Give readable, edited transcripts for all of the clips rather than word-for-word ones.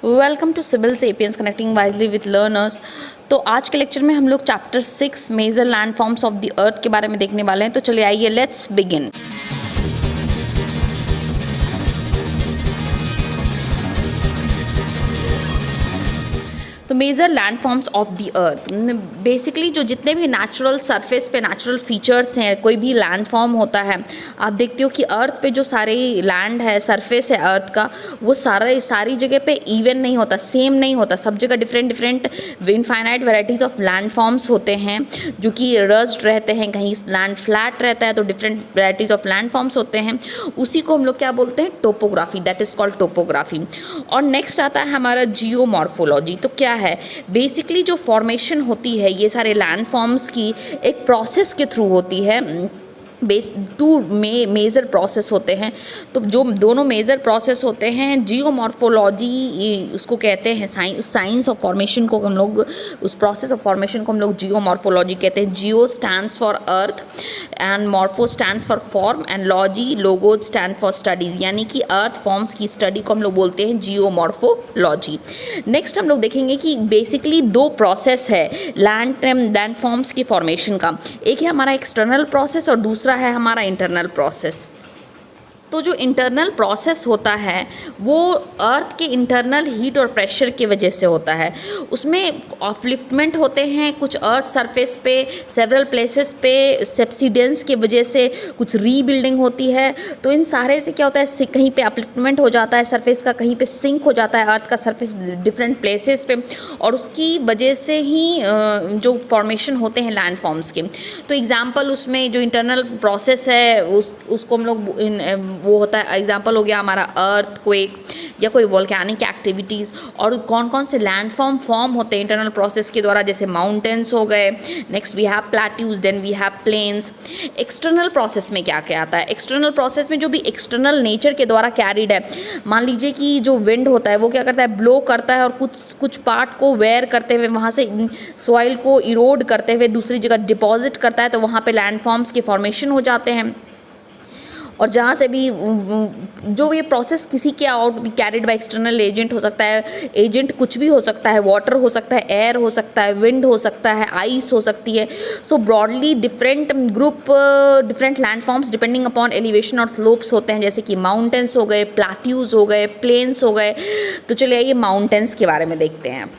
Welcome to Civil Sapiens connecting wisely with learners. तो आज के लेक्चर में हम लोग chapter 6 major landforms of the earth के बारे में देखने वाले हैं। तो चलिए आइए लेट्स बिगिन। तो major landforms of the earth, basically जो जितने भी नेचुरल सरफेस पे नेचुरल फीचर्स हैं, कोई भी लैंड फॉर्म होता है, आप देखते हो कि अर्थ पे जो सारे लैंड है, सरफेस है अर्थ का, वो सारी जगह पे इवन नहीं होता, सेम नहीं होता। सब जगह different different infinite varieties of land forms होते हैं जो कि रस्ट रहते हैं, कहीं लैंड फ्लैट रहता है, तो different varieties of land forms होते हैं। उसी को हम लोग क्या बोलते हैं? Topography, that is called topography. और नेक्स्ट आता है हमारा जियोमॉर्फोलॉजी। तो क्या है? बेसिकली जो फॉर्मेशन होती है ये सारे लैंड फॉर्म्स की एक प्रोसेस के थ्रू होती है। टू मेजर प्रोसेस होते हैं। तो जो दोनों मेजर प्रोसेस होते हैं, जियोमॉर्फोलॉजी उसको कहते हैं, साइंस ऑफ फॉर्मेशन को हम लोग, उस प्रोसेस ऑफ फॉर्मेशन को हम लोग जियोमॉर्फोलॉजी कहते हैं। Geo stands for earth and morpho stands for form and logy logos stand for studies, यानी कि अर्थ फॉर्म्स की स्टडी को हम लोग बोलते हैं जियोमॉर्फोलॉजी। नेक्स्ट हम लोग देखेंगे कि बेसिकली दो प्रोसेस है लैंड फॉर्म्स की फॉर्मेशन का। एक है हमारा एक्सटर्नल प्रोसेस और दूसरा है हमारा इंटरनल प्रोसेस। तो जो इंटरनल प्रोसेस होता है वो अर्थ के इंटरनल हीट और प्रेशर की वजह से होता है। उसमें अपलिफ्टमेंट होते हैं कुछ अर्थ सरफेस पे, सेवरल प्लेसेस पे सब्सिडेंस की वजह से कुछ रीबिल्डिंग होती है। तो इन सारे से क्या होता है, कहीं पे अपलिफ्टमेंट हो जाता है सरफेस का, कहीं पे सिंक हो जाता है अर्थ का सरफेस डिफरेंट प्लेसेस पे, और उसकी वजह से ही जो फॉर्मेशन होते हैं लैंड फॉर्म्स के। तो एग्जाम्पल उसमें जो इंटरनल प्रोसेस है उसको हम लोग वो होता है, एग्जाम्पल हो गया हमारा अर्थक्वेक या कोई वोल्केनिक एक्टिविटीज़। और कौन कौन से लैंड फॉर्म होते हैं इंटरनल प्रोसेस के द्वारा, जैसे माउंटेन्स हो गए, next we have plateaus, then we have plains. External process में क्या क्या आता है? एक्सटर्नल प्रोसेस में जो भी एक्सटर्नल नेचर के द्वारा कैरिड है, मान लीजिए कि जो विंड होता है वो क्या करता है, ब्लो करता है और कुछ पार्ट को वेयर करते हुए वहाँ से सॉइल को इरोड करते हुए दूसरी जगह डिपॉजिट करता है, तो वहाँ पे लैंड फॉर्म्स के फॉर्मेशन हो जाते हैं। और जहाँ से भी जो ये प्रोसेस किसी के आउट भी कैरिड बाय एक्सटर्नल एजेंट हो सकता है, एजेंट कुछ भी हो सकता है, वाटर हो सकता है, एयर हो सकता है, विंड हो सकता है, आइस हो सकती है। So broadly different different landforms depending upon elevation और स्लोप्स होते हैं, जैसे कि माउंटेन्स हो गए, प्लेट्यूज हो गए, प्लेन्स हो गए। तो चलिए आइए माउंटेन्स के बारे में देखते हैं।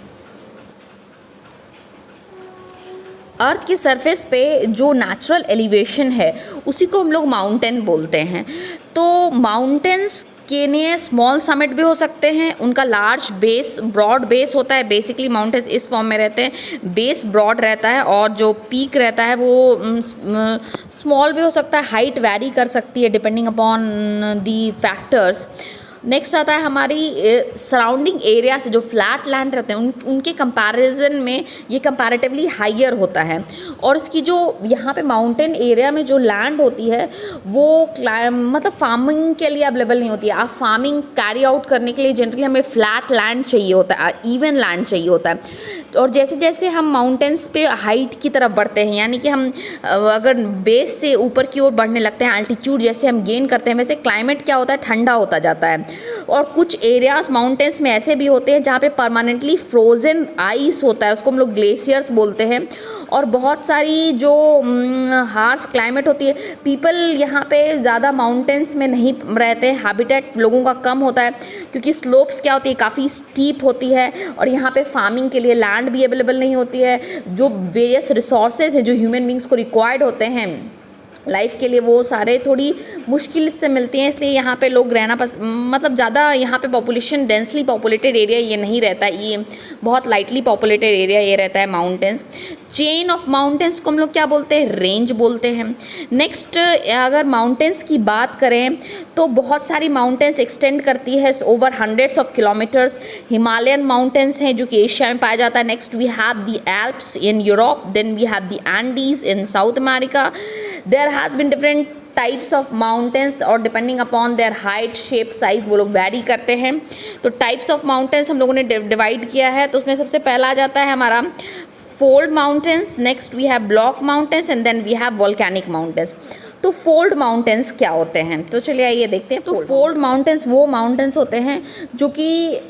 अर्थ की सरफेस पे जो नेचुरल एलिवेशन है उसी को हम लोग माउंटेन बोलते हैं। तो माउंटेन्स के लिए स्मॉल समिट भी हो सकते हैं, उनका लार्ज बेस, ब्रॉड बेस होता है। बेसिकली माउंटेन्स इस फॉर्म में रहते हैं, बेस ब्रॉड रहता है और जो पीक रहता है वो स्मॉल भी हो सकता है। हाइट वैरी कर सकती है depending upon the factors. Next आता है हमारी सराउंडिंग एरिया से जो फ्लैट लैंड रहते हैं उनके कंपैरिजन में ये कंपैरेटिवली हाइयर होता है। और इसकी जो यहाँ पे माउंटेन एरिया में जो लैंड होती है वो मतलब फार्मिंग के लिए अवेलेबल नहीं होती है। आप फार्मिंग कैरी आउट करने के लिए जनरली हमें फ्लैट लैंड चाहिए होता है, इवन लैंड चाहिए होता है। और जैसे जैसे हम माउंटेन्स पे हाइट की तरफ बढ़ते हैं, यानी कि हम अगर बेस से ऊपर की ओर बढ़ने लगते हैं, अल्टीट्यूड जैसे हम गेन करते हैं, वैसे क्लाइमेट क्या होता है, ठंडा होता जाता है। और कुछ एरियाज माउंटेन्स में ऐसे भी होते हैं जहाँ पे परमानेंटली फ्रोजन आइस होता है, उसको हम लोग ग्लेशियर्स बोलते हैं। और बहुत सारी जो हार्श क्लाइमेट होती है, पीपल यहाँ पे ज़्यादा माउंटेन्स में नहीं रहते हैं, हैबिटेट लोगों का कम होता है क्योंकि स्लोप्स क्या होती है, काफ़ी स्टीप होती है और यहाँ पे फार्मिंग के लिए लैंड भी अवेलेबल नहीं होती है। जो वेरियस रिसोर्सेज हैं जो ह्यूमन बींग्स को रिक्वायर्ड होते हैं लाइफ के लिए, वो सारे थोड़ी मुश्किल से मिलती हैं, इसलिए यहाँ पे लोग रहना मतलब ज़्यादा यहाँ पे पॉपुलेशन डेंसली पॉपुलेटेड एरिया ये नहीं रहता, ये बहुत लाइटली पॉपुलेटेड एरिया ये रहता है माउंटेन्स। चेन ऑफ माउंटेन्स को हम लोग क्या बोलते हैं, रेंज बोलते हैं। नेक्स्ट अगर माउंटेन्स की बात करें तो बहुत सारी माउंटेन्स एक्सटेंड करती है over hundreds of kilometres. Himalayan mountains हैं जो कि एशिया में पाया जाता है। Next we have the Alps in Europe, then we have the Andes in South America. There has been different types of mountains और depending upon their height, shape, size वो लोग वैरी करते हैं। तो टाइप्स ऑफ माउंटेन्स हम लोगों ने divide किया है। तो उसमें सबसे पहला आ जाता है हमारा fold mountains, next we have block mountains and then we have volcanic mountains. तो फोल्ड माउंटेन्स क्या होते हैं, तो चलिए आइए देखते हैं। तो फोल्ड माउंटेन्स वो माउंटेन्स होते हैं जो कि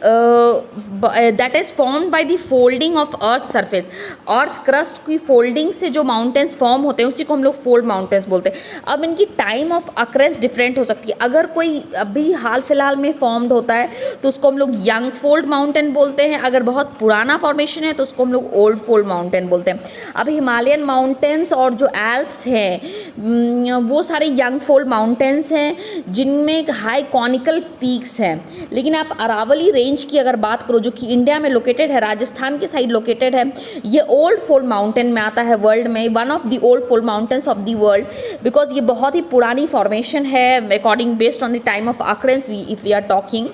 that is formed by the folding of earth surface. Earth crust की फोल्डिंग से जो माउंटेन्स फॉर्म होते हैं उसी को हम लोग फोल्ड माउंटेन्स बोलते हैं। अब इनकी टाइम ऑफ अक्रेंस डिफरेंट हो सकती है। अगर कोई अभी हाल फिलहाल में फॉर्म्ड होता है तो उसको हम लोग यंग फोल्ड माउंटेन बोलते हैं। अगर बहुत पुराना फॉर्मेशन है तो उसको हम लोग ओल्ड फोल्ड माउंटेन बोलते हैं। अब हिमालयन माउंटेन्स और जो एल्प्स हैं वो सारे यंग फोल्ड माउंटेन्स हैं जिनमें हाई कॉनिकल पीक्स हैं। लेकिन आप अरावली रेंज की अगर बात करो जो कि इंडिया में लोकेटेड है, राजस्थान के साइड लोकेटेड है, ये ओल्ड फोल्ड माउंटेन में आता है वर्ल्ड में, one of the old fold mountains of the world, because ये बहुत ही पुरानी फॉर्मेशन है according based on the time of occurrence if we are talking.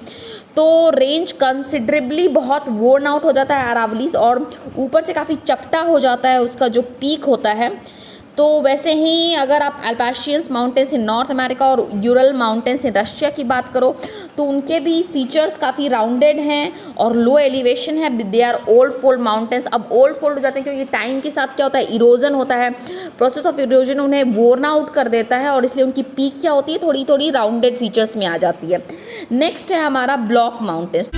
तो रेंज कंसिडरेबली बहुत वोर्न आउट हो जाता है अरावलीज, और ऊपर से काफ़ी चपटा हो जाता है उसका जो पीक होता है। तो वैसे ही अगर आप एल्पाशियंस माउंटेन्स इन नॉर्थ अमेरिका और यूरल माउंटेन्स इन रशिया की बात करो तो उनके भी फीचर्स काफ़ी राउंडेड हैं और लो एलिवेशन है। They are old fold mountains. अब ओल्ड फोल्ड हो जाते हैं क्योंकि टाइम के साथ क्या होता है, इरोजन होता है, प्रोसेस ऑफ इरोजन उन्हें वोर्न आउट कर देता है और इसलिए उनकी पीक क्या होती है, थोड़ी थोड़ी राउंडेड फीचर्स में आ जाती है। नेक्स्ट है हमारा ब्लॉक माउंटेन्स।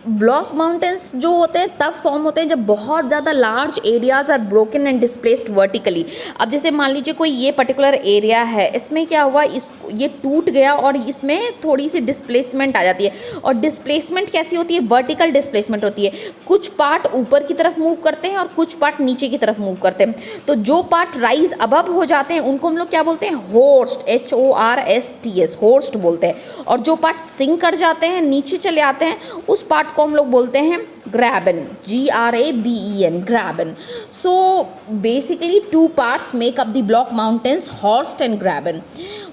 ब्लॉक माउंटेन्स जो होते हैं तब फॉर्म होते हैं जब बहुत ज़्यादा large areas are broken and displaced vertically. अब जैसे मान लीजिए कोई ये पर्टिकुलर एरिया है, इसमें क्या हुआ, ये टूट गया और इसमें थोड़ी सी डिस्प्लेसमेंट आ जाती है। और डिस्प्लेसमेंट कैसी होती है, वर्टिकल डिस्प्लेसमेंट होती है। कुछ पार्ट ऊपर की तरफ मूव करते हैं और कुछ पार्ट नीचे की तरफ मूव करते हैं। तो जो पार्ट राइज अबव हो जाते हैं उनको हम लोग क्या बोलते हैं, होर्स्ट, HORSTS, होर्स्ट बोलते हैं। और जो पार्ट सिंक कर जाते हैं, नीचे चले आते हैं, उस पार्ट को हम लोग बोलते हैं graben, GRABEN, graben. So basically two parts make up the block mountains, horst and graben.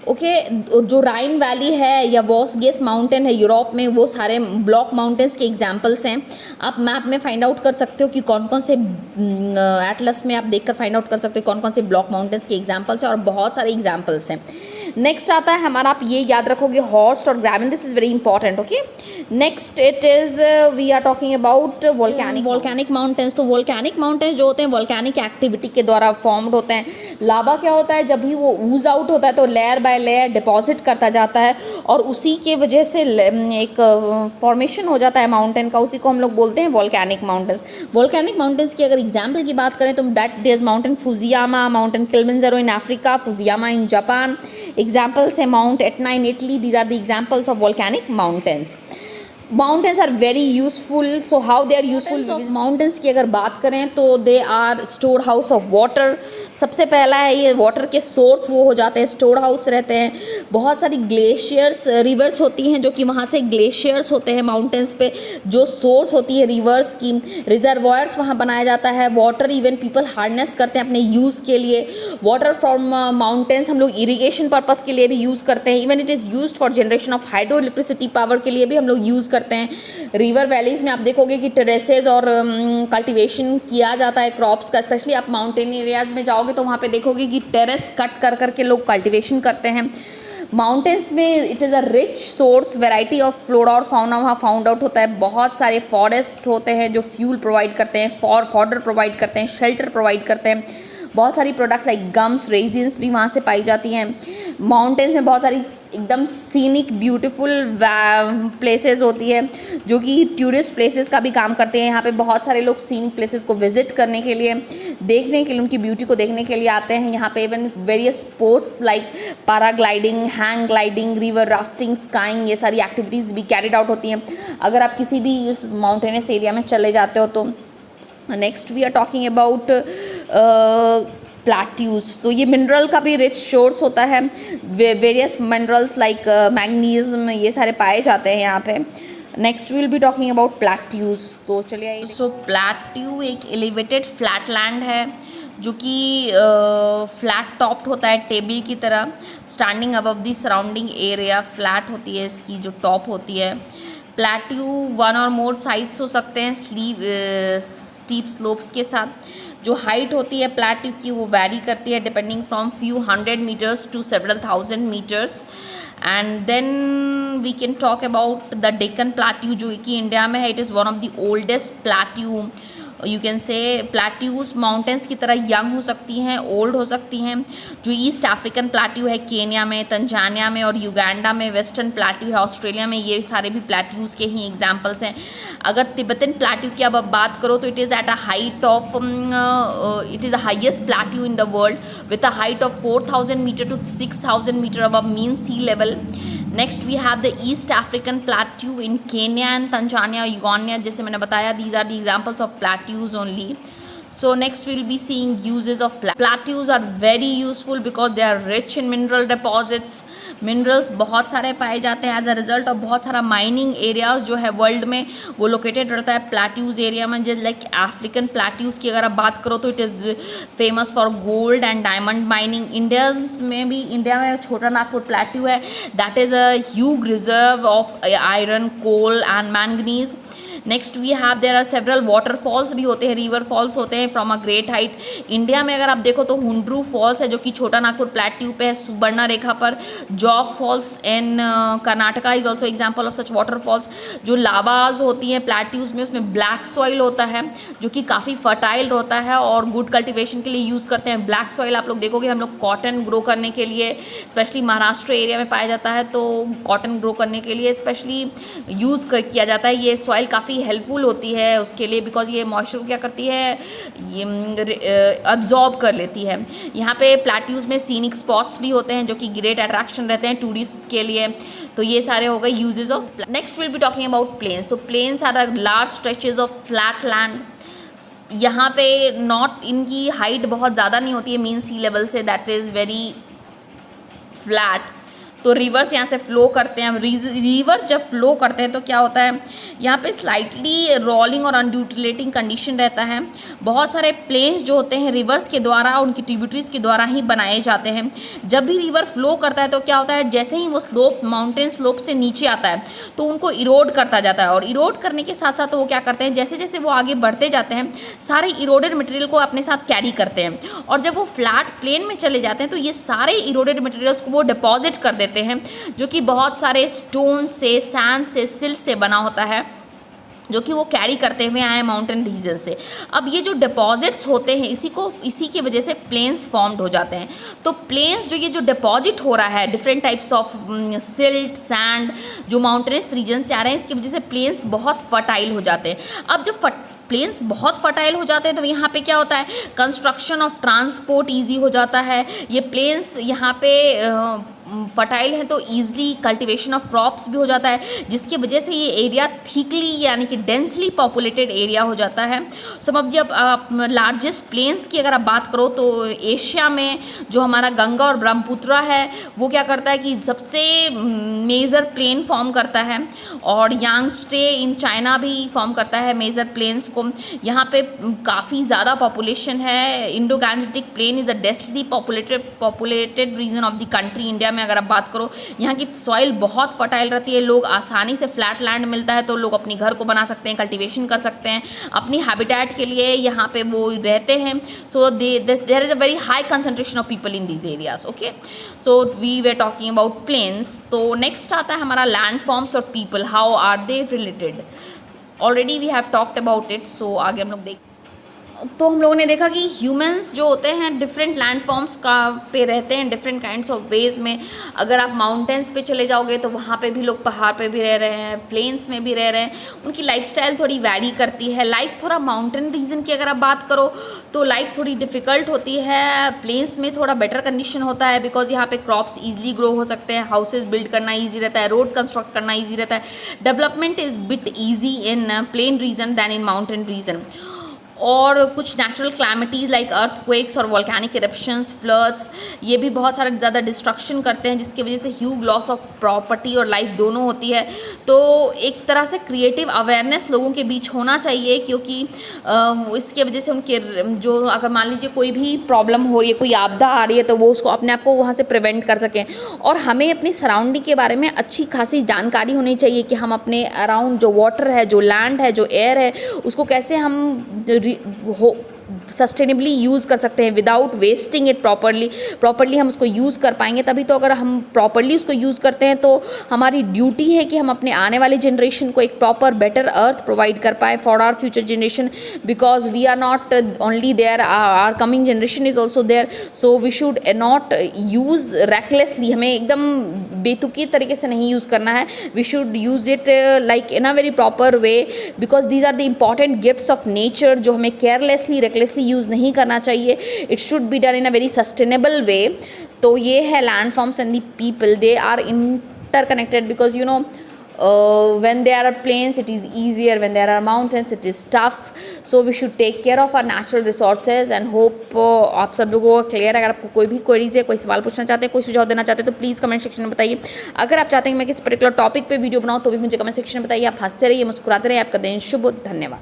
Okay, जो राइन वैली है या वॉसगेस माउंटेन है यूरोप में, वो सारे ब्लॉक माउंटेन्स के एग्जाम्पल्स हैं। आप मैप में फाइंड आउट कर सकते हो कि कौन कौन से, एटलस में आप देखकर फाइंड आउट कर सकते हो कौन कौन से ब्लॉक माउंटेन्स के एग्जाम्पल्स हैं, और बहुत सारे एग्जाम्पल्स हैं। नेक्स्ट आता है हमारा, आप ये याद रखोगे, हॉर्स्ट और graben, this is very important. Okay, next it is we are talking about volcanic mountains. तो वोल्केनिक माउंटेन्स जो होते हैं वोल्केनिक एक्टिविटी के द्वारा फॉर्म्ड होते हैं। लावा क्या होता है, जब भी वो ऊज आउट होता है तो लेयर बाय लेयर डिपॉजिट करता जाता है और उसी के वजह से एक फॉर्मेशन हो जाता है माउंटेन का, उसी को हम लोग बोलते हैं वोल्केनिक माउंटेन्स। वोल्केनिक माउंटेन्स की अगर एग्जाम्पल की बात करें तो that is mountain Fujiyama, mountain Kilimanjaro in Africa, Fujiyama in Japan. Examples है Mount Etna in Italy. These are the examples of volcanic mountains. Mountains are very useful. So how they are useful? Mountains की अगर बात करें तो they are store house of water. सबसे पहला है ये वाटर के सोर्स वो हो जाते हैं, स्टोर हाउस रहते हैं। बहुत सारी ग्लेशियर्स, रिवर्स होती हैं जो कि वहाँ से ग्लेशियर्स होते हैं माउंटेन्स पे, जो सोर्स होती है रिवर्स की, रिजर्वायर्स वहाँ बनाया जाता है। वाटर इवन पीपल हार्नेस करते हैं अपने यूज़ के लिए। वाटर फ्रॉम माउंटेन्स हम लोग इरीगेशन पर्पज़ के लिए भी यूज़ करते हैं। Even it is used for generation of hydro electricity power के लिए भी हम लोग यूज़ करते हैं। रिवर वैलीज़ में आप देखोगे कि टेरेसेस और कल्टिवेशन किया जाता है क्रॉप्स का। स्पेशली आप माउंटेन एरियाज़ में जाओगे तो वहाँ पे देखोगे कि टेरेस कट कर करके लोग कल्टिवेशन करते हैं। माउंटेन्स में it is a rich source, variety of flora और फाउना वहाँ फाउंड आउट होता है। बहुत सारे फॉरेस्ट होते हैं जो फ्यूल प्रोवाइड करते हैं, फॉडर प्रोवाइड करते हैं, शेल्टर प्रोवाइड करते हैं। बहुत सारी प्रोडक्ट्स लाइक गम्स, रेजिन्स भी वहाँ से पाई जाती हैं। माउंटेन्स में बहुत सारी एकदम सीनिक ब्यूटीफुल प्लेसेस होती है जो कि टूरिस्ट प्लेसेस का भी काम करते हैं। यहाँ पे बहुत सारे लोग सीनिक प्लेसेस को विजिट करने के लिए, देखने के लिए, उनकी ब्यूटी को देखने के लिए आते हैं। यहाँ पे even various sports like paragliding, hang gliding, river rafting, skiing, ये सारी एक्टिविटीज़ भी कैरिड आउट होती हैं अगर आप किसी भी इस माउंटेनस एरिया में चले जाते हो तो। Next we are talking about plateaus. तो ये मिनरल का भी रिच सोर्स होता है। वेरियस मिनरल्स लाइक मैग्नीशियम, ये सारे पाए जाते हैं यहाँ पे। Next will be talking about plateaus. तो चलिए आइए। सो प्लैट्यू एक एलिवेटेड फ्लैट लैंड है जो कि फ्लैट टॉप्ड होता है टेबल की तरह, standing above the surrounding area. Flat होती है इसकी जो टॉप होती है। प्लैट्यू वन और मोर साइड्स हो सकते हैं स्टीप स्लोप्स के साथ। जो हाइट होती है प्लैट्यू की वो वैरी करती है depending from few 100 metres to several 1000 metres. And then we can talk about the Deccan plateau जो कि इंडिया में है। It is one of the oldest plateau you can say plateaus mountains की तरह यंग हो सकती हैं, ओल्ड हो सकती हैं। जो ईस्ट अफ्रीकन प्लेट्यू है केन्या में, तंजानिया में और युगांडा में, वेस्टर्न प्लेट्यू है ऑस्ट्रेलिया में, ये सारे भी प्लेट्यूज़ के ही एग्जाम्पल्स हैं। अगर तिब्बतन प्लेट्यू की अब बात करो तो it is at a height of it is the highest plateau in the world with a height of 4000 metre to 6000 metre above mean sea level. Next we have the East African plateau in Kenya and Tanzania, Uganda, जैसे मैंने बताया these are the examples of plateaus only. So next we'll be seeing uses of plateaus are very useful because they are rich in mineral deposits. Minerals बहुत सारे पाए जाते हैं as a result of बहुत सारा माइनिंग एरियाज जो है world में वो लोकेटेड रहता है प्लेट्यूज एरिया में. जैसे लाइक अफ्रीकन प्लेट्यूज की अगर आप बात करो तो इट इज़ famous for gold and diamond mining. India में छोटा नागपुर प्लेट्यू है that is a huge reserve of iron, coal and manganese. Next we have there are several waterfalls भी होते हैं, रिवर फॉल्स होते हैं from a great height. India में अगर आप देखो तो हुंड्रू फॉल्स है जो कि छोटा नागपुर प्लेट्यू पे है सुबर्णा रेखा पर. Jog falls in Karnataka is also example of such waterfalls. जो लावाज होती हैं प्लेट्यूज में उसमें ब्लैक सॉइल होता है जो कि काफ़ी फर्टाइल होता है और गुड कल्टिवेशन के लिए यूज़ करते हैं. ब्लैक सॉइल आप लोग देखोगे हम लोग कॉटन ग्रो करने के लिए स्पेशली महाराष्ट्र एरिया में पाया जाता है, तो कॉटन ग्रो करने के लिए स्पेशली यूज़ किया जाता है. ये सॉइल काफ़ी हेल्पफुल होती है उसके लिए बिकॉज ये मॉइस्चर को क्या करती है, ये अब्जॉर्ब कर लेती है. यहाँ पे प्लेट्यूज में सीनिक स्पॉट्स भी होते हैं जो कि ग्रेट अट्रैक्शन रहते हैं टूरिस्ट के लिए. तो ये सारे हो गए uses of. Next will be talking about plains. तो plains are large stretches of flat land. यहाँ पे नॉट इनकी हाइट बहुत ज़्यादा नहीं होती है मीन सी लेवल से, दैट इज़ वेरी फ्लैट. तो रिवर्स यहाँ से फ्लो करते हैं. रिवर्स जब फ्लो करते हैं तो क्या होता है, यहाँ पे स्लाइटली रोलिंग और अनड्यूटिलेटिंग कंडीशन रहता है. बहुत सारे प्लेन्स जो होते हैं रिवर्स के द्वारा उनकी ट्रिब्यूटरीज के द्वारा ही बनाए जाते हैं. जब भी रिवर फ्लो करता है तो क्या होता है, जैसे ही वो स्लोप माउंटेन स्लोप से नीचे आता है तो उनको इरोड करता जाता है. और इरोड करने के साथ साथ वो क्या करते हैं, जैसे जैसे वो आगे बढ़ते जाते हैं सारे इरोडेड मटेरियल को अपने साथ कैरी करते हैं. और जब वो फ्लैट प्लेन में चले जाते हैं तो ये सारे इरोडेड मटेरियल्स को वो डिपॉजिट कर देते हैं जो कि बहुत सारे स्टोन से, सैंड से, सिल्ट से बना होता है जो कि वो कैरी करते हुए आए माउंटेन रीजन से. अब ये जो डिपॉजिट्स होते हैं इसी की वजह से प्लेन्स फॉर्म्ड हो जाते हैं. तो प्लेन्स जो ये जो डिपॉजिट हो रहा है different types of silt, sand जो माउंटेनस रीजन से आ रहे हैं इसकी वजह से प्लेन्स बहुत फर्टाइल हो जाते हैं. अब जब प्लेन्स बहुत फर्टाइल हो जाते हैं तो यहाँ पे क्या होता है, कंस्ट्रक्शन ऑफ ट्रांसपोर्ट ईजी हो जाता है. ये प्लेन्स यहाँ पे फर्टाइल है तो ईजिली कल्टीवेशन ऑफ क्रॉप्स भी हो जाता है जिसकी वजह से ये एरिया थिकली यानी कि डेंसली पॉपुलेटेड एरिया हो जाता है. समझ जब आप लार्जेस्ट प्लेन्स की अगर आप बात करो तो एशिया में जो हमारा गंगा और ब्रह्मपुत्र है वो क्या करता है कि सबसे मेजर प्लेन फॉर्म करता है. और यांगस्टे इन चाइना भी फॉर्म करता है मेजर प्लेन्स को. यहाँ पे काफ़ी ज़्यादा पॉपुलेशन है. Indo Gangetic plain is the densely populated region of the country. India में अगर आप बात करो यहाँ की सॉइल बहुत फर्टाइल रहती है. लोग आसानी से फ्लैट लैंड मिलता है तो लोग अपनी घर को बना सकते हैं, कल्टीवेशन कर सकते हैं, अपनी हैबिटेट के लिए यहाँ पे वो रहते हैं. So there is a very high concentration of people in these areas. Okay, so we were talking about plains. तो नेक्स्ट आता है हमारा लैंड फॉर्म्स और people, how are they related. Already we have talked about it. So आगे हम लोग तो हम लोगों ने देखा कि ह्यूमंस जो होते हैं डिफरेंट लैंड फॉर्म्स का पे रहते हैं डिफरेंट काइंड्स ऑफ वेज में. अगर आप माउंटेन्स पे चले जाओगे तो वहाँ पे भी लोग पहाड़ पे भी रह रहे हैं, प्लेन्स में भी रह रहे हैं. उनकी लाइफस्टाइल थोड़ी वैरी करती है. लाइफ थोड़ा माउंटेन रीजन की अगर आप बात करो तो लाइफ थोड़ी डिफ़िकल्ट होती है. प्लेन्स में थोड़ा बेटर कंडीशन होता है बिकॉज यहाँ पे क्रॉप्स ईजिली ग्रो हो सकते हैं, हाउसेज बिल्ड करना ईजी रहता है, रोड कंस्ट्रक्ट करना ईजी रहता है. Development is bit easy in plain region than in mountain region. और कुछ नेचुरल क्लैमिटीज़ लाइक अर्थक्वेक्स और वोल्केनिक इरप्शंस, फ्लड्स ये भी बहुत सारा ज़्यादा डिस्ट्रक्शन करते हैं जिसकी वजह से ह्यूज लॉस ऑफ प्रॉपर्टी और लाइफ दोनों होती है. तो एक तरह से क्रिएटिव अवेयरनेस लोगों के बीच होना चाहिए क्योंकि इसके वजह से उनके जो अगर मान लीजिए कोई भी प्रॉब्लम हो रही है, कोई आपदा आ रही है तो वो उसको अपने आप को वहाँ से प्रिवेंट कर सकें. और हमें अपनी सराउंडिंग के बारे में अच्छी खासी जानकारी होनी चाहिए कि हम अपने अराउंड जो वाटर है, जो लैंड है, जो एयर है उसको कैसे हम सस्टेनेबली यूज़ कर सकते हैं विदाउट वेस्टिंग इट प्रॉपरली हम उसको यूज़ कर पाएंगे। तभी तो अगर हम प्रॉपरली उसको यूज़ करते हैं तो हमारी ड्यूटी है कि हम अपने आने वाले जनरेशन को एक प्रॉपर बेटर अर्थ प्रोवाइड कर पाएँ for our future generation, because we are not only there, our coming generation is also there. So we should not use recklessly, हमें एकदम बेतुकी तरीके से नहीं यूज़ करना है। We should use it like in a very proper way, because these are the important gifts of nature जो हमें केयरलेसली रेकलेसली यूज़ नहीं करना चाहिए। It should be done in a very sustainable वे। तो ये है landforms and the people, they are interconnected because you know when there are plains it is easier, when there are mountains it is tough. So we should take care of our natural resources and hope आप सब लोगों को clear. अगर आपको कोई भी queries है, कोई सवाल पूछना चाहते हैं, कोई सुझाव देना चाहते हैं तो प्लीज़ कमेंट सेक्शन में बताइए। अगर आप चाहते हैं कि मैं किस पर्टिकुलर टॉपिक पे वीडियो बनाऊँ तो भी मुझे कमेंट सेक्शन में बताइए। आप हंसते रहिए, मुस्कुराते रहिए। आपका दिन शुभ हो। धन्यवाद।